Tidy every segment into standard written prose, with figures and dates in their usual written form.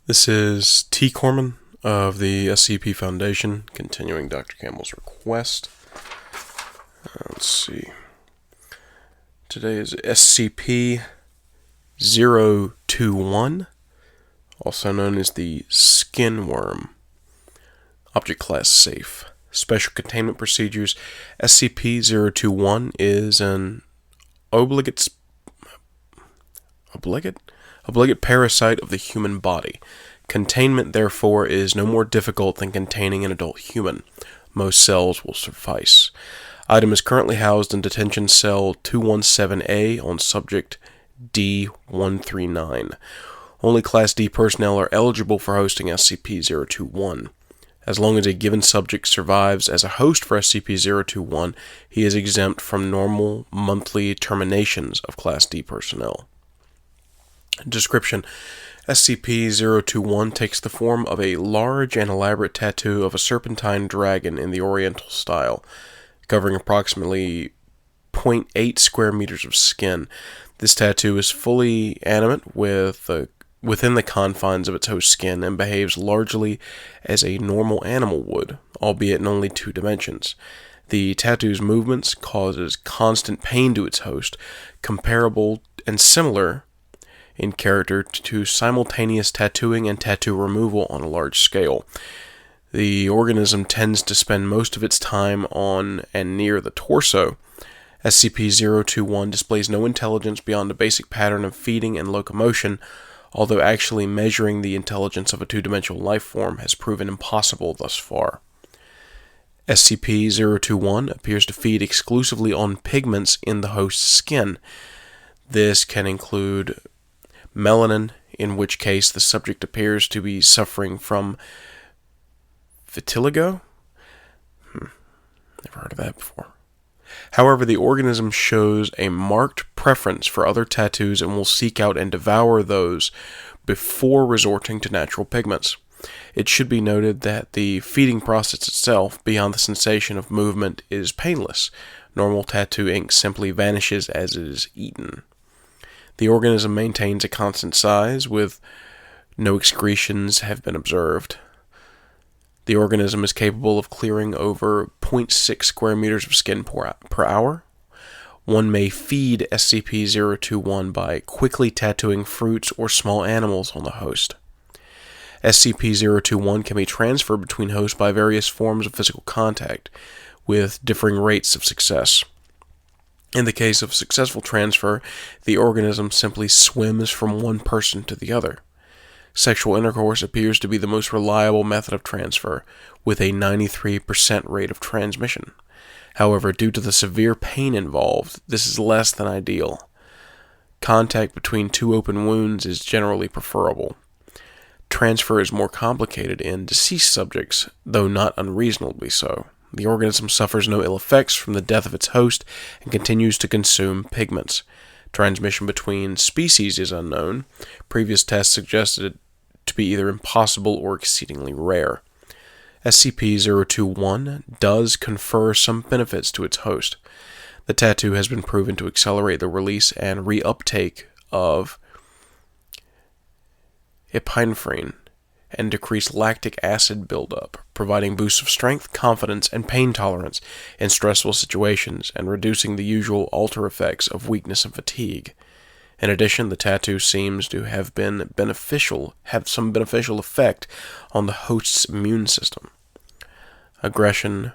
This is T. Corman of the SCP Foundation, continuing Dr. Campbell's request. Let's see. Today is SCP-021, also known as the Skin Wyrm. Object Class Safe. Special Containment Procedures. SCP-021 is an obligate parasite of the human body. Containment, therefore, is no more difficult than containing an adult human. Most cells will suffice. Item is currently housed in Detention Cell 217A on Subject D-139. Only Class D personnel are eligible for hosting SCP-021. As long as a given subject survives as a host for SCP-021, he is exempt from normal monthly terminations of Class D personnel. Description: SCP-021 takes the form of a large and elaborate tattoo of a serpentine dragon in the Oriental style, covering approximately 0.8 square meters of skin. This tattoo is fully animate within the confines of its host skin and behaves largely as a normal animal would, albeit in only 2 dimensions. The tattoo's movements causes constant pain to its host, comparable and similar in character to simultaneous tattooing and tattoo removal on a large scale. The organism tends to spend most of its time on and near the torso. SCP-021 displays no intelligence beyond a basic pattern of feeding and locomotion, although actually measuring the intelligence of a 2-dimensional life form has proven impossible thus far. SCP-021 appears to feed exclusively on pigments in the host's skin. This can include melanin, in which case the subject appears to be suffering from vitiligo? Never heard of that before. However, the organism shows a marked preference for other tattoos and will seek out and devour those before resorting to natural pigments. It should be noted that the feeding process itself, beyond the sensation of movement, is painless. Normal tattoo ink simply vanishes as it is eaten. The organism maintains a constant size, with no excretions have been observed. The organism is capable of clearing over 0.6 square meters of skin per hour. One may feed SCP-021 by quickly tattooing fruits or small animals on the host. SCP-021 can be transferred between hosts by various forms of physical contact, with differing rates of success. In the case of successful transfer, the organism simply swims from one person to the other. Sexual intercourse appears to be the most reliable method of transfer, with a 93% rate of transmission. However, due to the severe pain involved, this is less than ideal. Contact between 2 open wounds is generally preferable. Transfer is more complicated in deceased subjects, though not unreasonably so. The organism suffers no ill effects from the death of its host and continues to consume pigments. Transmission between species is unknown. Previous tests suggested it to be either impossible or exceedingly rare. SCP-021 does confer some benefits to its host. The tattoo has been proven to accelerate the release and reuptake of epinephrine and decrease lactic acid buildup, providing boosts of strength, confidence, and pain tolerance in stressful situations, and reducing the usual alter effects of weakness and fatigue. In addition, the tattoo seems to have some beneficial effect on the host's immune system. Aggression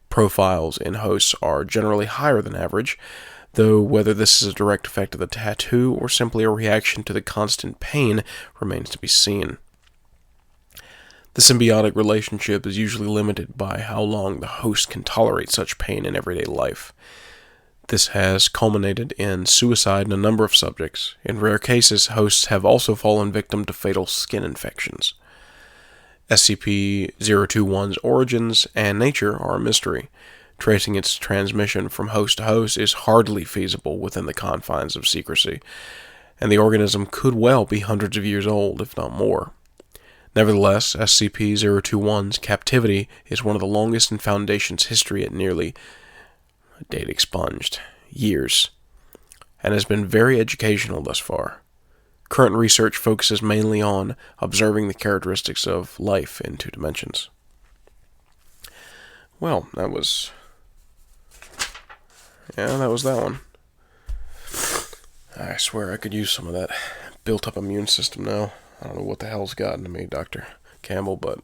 profiles in hosts are generally higher than average, though whether this is a direct effect of the tattoo or simply a reaction to the constant pain remains to be seen. The symbiotic relationship is usually limited by how long the host can tolerate such pain in everyday life. This has culminated in suicide in a number of subjects. In rare cases, hosts have also fallen victim to fatal skin infections. SCP-021's origins and nature are a mystery. Tracing its transmission from host to host is hardly feasible within the confines of secrecy, and the organism could well be hundreds of years old, if not more. Nevertheless, SCP-021's captivity is one of the longest in Foundation's history at nearly, data expunged, years, and has been very educational thus far. Current research focuses mainly on observing the characteristics of life in 2 dimensions. Well, that was that one. I swear I could use some of that built-up immune system now. I don't know what the hell's gotten to me, Dr. Campbell, but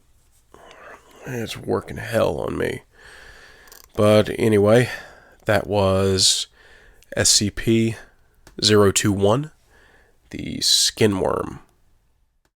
it's working hell on me. But anyway, that was SCP-021, the skin worm.